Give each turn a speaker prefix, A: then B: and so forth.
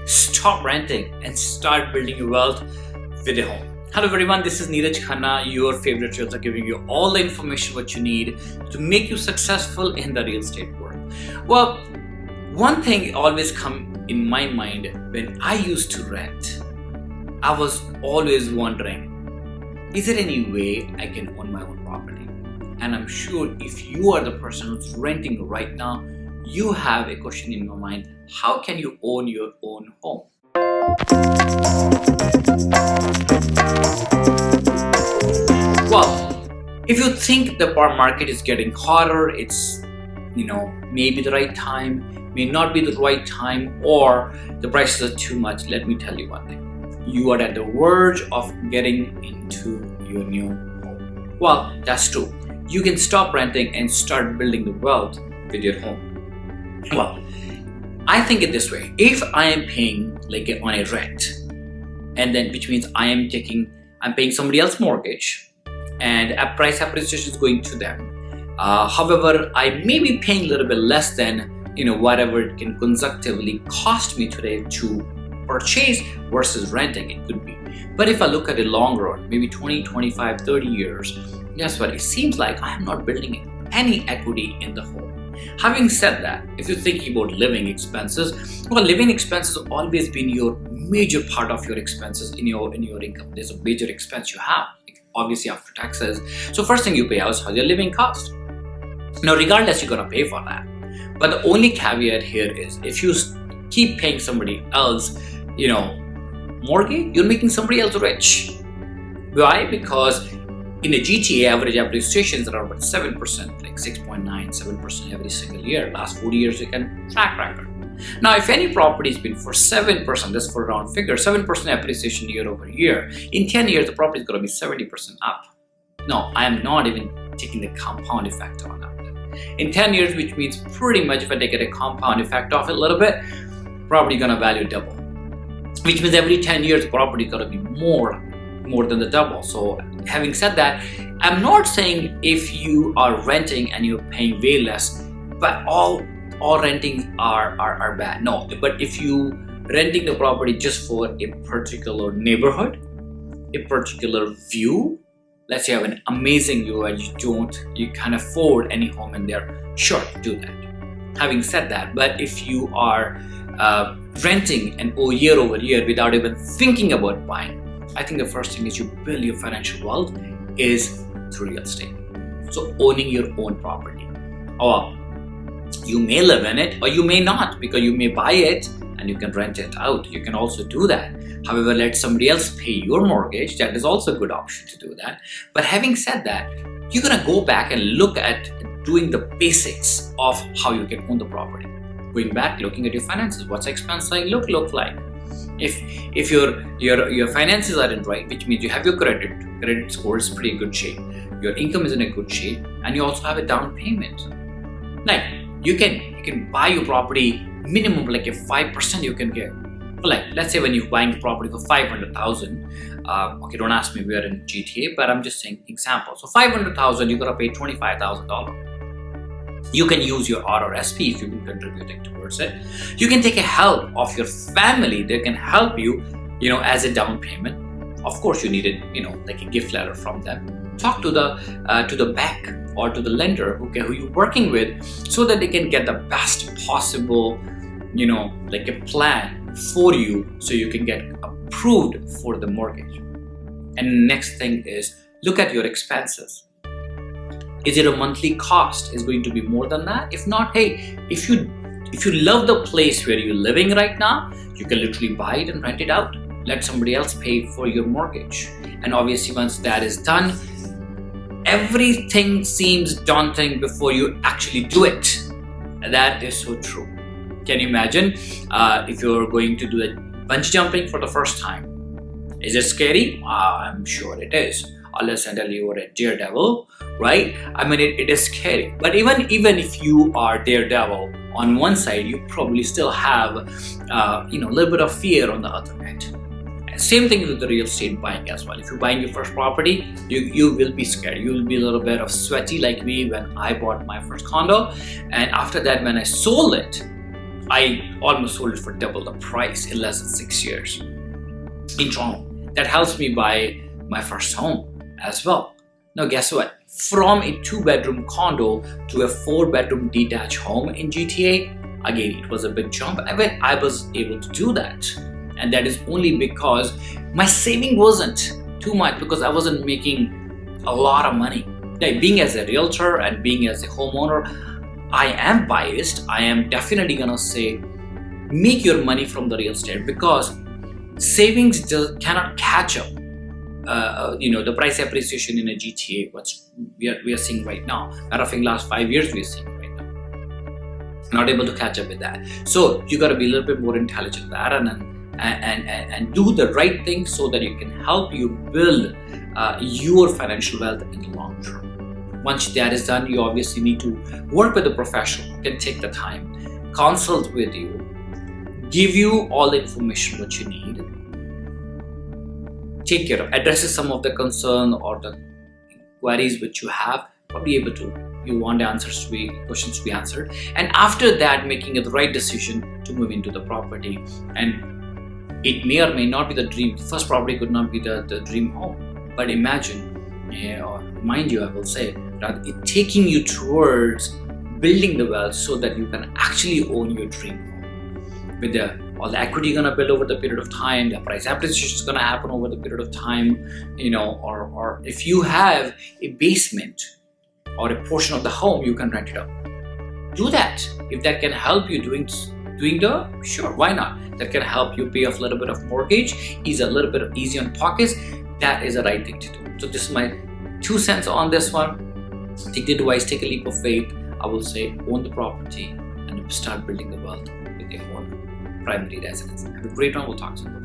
A: Stop renting and start building your wealth with a home. Hello everyone, this is Neeraj Khanna, your favorite realtor, giving you all the information what you need to make you successful in the real estate world. Well, one thing always come in my mind when I used to rent. I was always wondering, is there any way I can own my own property? And I'm sure if you are the person who's renting right now, you have a question in your mind, how can you own your own home? Well, if you think the bar market is getting hotter, it's maybe the right time, may not be the right time, or the prices are too much, let me tell you one thing. You are at the verge of getting into your new home. Well, that's true. You can stop renting and start building the wealth with your home. Well, I think it this way. If I am paying on a rent, and then which means I'm paying somebody else's mortgage, and a price appreciation is going to them. However, I may be paying a little bit less than whatever it can consecutively cost me today to purchase versus renting it could be. But if I look at the long run, maybe 20, 25, 30 years, guess what? It seems like I am not building any equity in the home. Having said that, if you're thinking about living expenses, well, living expenses have always been your major part of your expenses in your income. There's a major expense you have, obviously after taxes. So first thing you pay out is your living cost. Now, regardless, you're gonna pay for that. But the only caveat here is if you keep paying somebody else, mortgage, you're making somebody else rich. Why? Because in the GTA, average appreciations are about 7%, like 6.9, 7% every single year. Last 40 years, you can track record. Now, if any property has been for 7%, that's for round figure, 7% appreciation year over year, in 10 years, the property is going to be 70% up. No, I am not even taking the compound effect on that. In 10 years, which means pretty much if I take a compound effect off it a little bit, property going to value double. Which means every 10 years, property is going to be more than the double. So having said that, I'm not saying if you are renting and you're paying way less, but all renting are bad. No, but if you renting the property just for a particular neighborhood, a particular view, let's say you have an amazing view and you can't afford any home in there, sure, do that. Having said that, but if you are renting and year over year without even thinking about buying, I think the first thing is you build your financial wealth is through real estate. So owning your own property. Or you may live in it or you may not, because you may buy it and you can rent it out. You can also do that. However, let somebody else pay your mortgage. That is also a good option to do that. But having said that, you're going to go back and look at doing the basics of how you can own the property. Going back, looking at your finances. What's the expense like look like? If your finances are in right, which means you have your credit score is pretty good shape, your income is in a good shape, and you also have a down payment. Like you can buy your property minimum like a 5% you can get. Like let's say when you're buying the property for 500,000, okay, don't ask me we are in GTA, but I'm just saying example. So 500,000, you gotta pay $25,000. You can use your RRSP if you've been contributing towards it. You can take a help of your family. They can help you, as a down payment. Of course, you need like a gift letter from them. Talk to the bank or to the lender who you're working with, so that they can get the best possible, like a plan for you, so you can get approved for the mortgage. And next thing is look at your expenses. Is it a monthly cost? Is going to be more than that? If not, hey, if you love the place where you're living right now, you can literally buy it and rent it out. Let somebody else pay for your mortgage. And obviously, once that is done, everything seems daunting before you actually do it. And that is so true. Can you imagine if you're going to do a bungee jumping for the first time? Is it scary? I'm sure it is. Unless until you are a daredevil, right? I mean, it is scary. But even if you are daredevil on one side, you probably still have a little bit of fear on the other end. Same thing with the real estate buying as well. If you're buying your first property, you will be scared. You will be a little bit of sweaty like me when I bought my first condo. And after that, when I sold it, I almost sold it for double the price in less than 6 years in Toronto. That helps me buy my first home as well. Now, guess what? From a 2-bedroom condo to a 4-bedroom detached home in GTA, again, it was a big jump. I was able to do that. And that is only because my saving wasn't too much, because I wasn't making a lot of money. Now, being as a realtor and being as a homeowner, I am biased. I am definitely gonna say, make your money from the real estate, because savings cannot catch up. The price appreciation in a GTA, what we are seeing right now. Matter of fact, last 5 years we are seeing right now. Not able to catch up with that. So you got to be a little bit more intelligent that and do the right thing so that you can help you build your financial wealth in the long term. Once that is done, you obviously need to work with a professional who can take the time, consult with you, give you all the information what you need, take care of, addresses some of the concern or the queries which you have, probably able to, you want the questions to be answered, and after that making the right decision to move into the property. And it may or may not be the dream. First property could not be the dream home, but imagine, mind you, I will say that it taking you towards building the wealth so that you can actually own your dream home. With all the equity you're gonna build over the period of time, the price appreciation is gonna happen over the period of time, or if you have a basement or a portion of the home, you can rent it out. Do that. If that can help you doing sure, why not? That can help you pay off a little bit of mortgage, ease a little bit of easy on pockets. That is the right thing to do. So this is my 2 cents on this one. Take the advice, take a leap of faith. I will say, own the property and start building the wealth with your own primary residence. Have a great one. We'll talk soon.